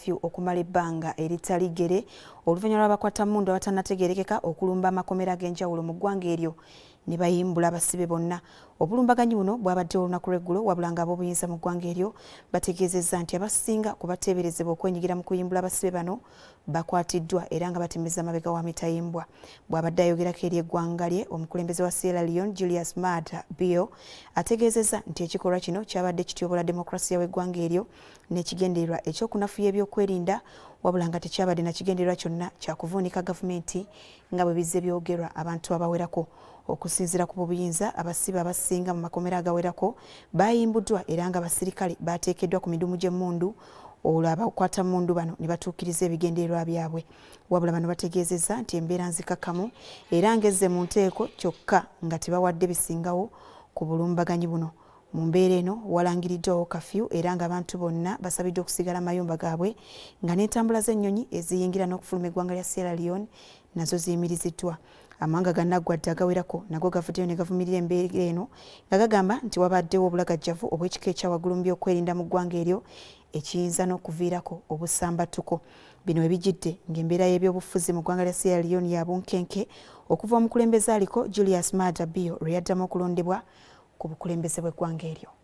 kafyu okumala ebbanga eritali ggere oluvannyuma lw'abakwatamundu abatannategeerekeka okulumba amakomera ag'enjawulo mu ggwanga eryo ne bayimbula abasibe bonna. Obulumbaganyi buno bwabaddewo olunaku lw'eggulo wabula ng'ab'obuyinza mu ggwanga eryo bategeezezza nti abasinga ku bateeberezebwa okwenyigira mu kuyimbula abasibe bano bakwatiddwa era nga batemeza amabega wa mitayimbwa. Bw'abadde ayogerako eri eggwanga lye, omukulembeze wa Sierra Leone Julius Maada Bio ategeezezza nti ekikolwa kino kyabadde kityobola demokrasiya w'eggwanga eryo n'ekigendererwa ekyokunafuya ebyokwerinda wabula nga tekyabadde na kigendererwa kyonna kyakuvuunika gavumenti nga bwe bizze byogerwa abantu abawerako. Okusinziira ku b'obuyinza, abasibe abasinga mu makomera agawerako bayimbuddwa era nga abasirikale bateekeddwa ku midumu gy'emmundu olwo abakwatamundu bano ne batuukiriza ebigendererwa byabwe. Wabula bano bategeezezza nti embeera nzikakkamu era ngezze mu nteeko kyokka nga tebawadde bisingawo ku bulumbaganyi buno. Mu mbeera eno walangiriddwawo kafyu era ng'abantu bonna basabiddwa okusigala mayumba gaabwe nga n'entambula z'ennyonyi eziyingira n'okufuluma eggwanga lya Sierra Leone nazo ziyimiriziddwa. Amawanga gannaggwadde agawerako nago gavuddeyo ne gavumirira embeera eno nga gagamba nti wabaddewo obulagajjavu obw'ekika ekyawaggulu mu byokwerinda mu ggwanga eryo ekiyinza n'okuviirako obusambatuko. Bino ebijjidde ng'embeera y'ebyobufuzi mu ggwanga lya Sierra Leone ya bunkenke okuva omukulembeze aliko Julius Maada Bio lwe yaddamu okulondebwa ku bukulembeze bw'eggwanga eryo.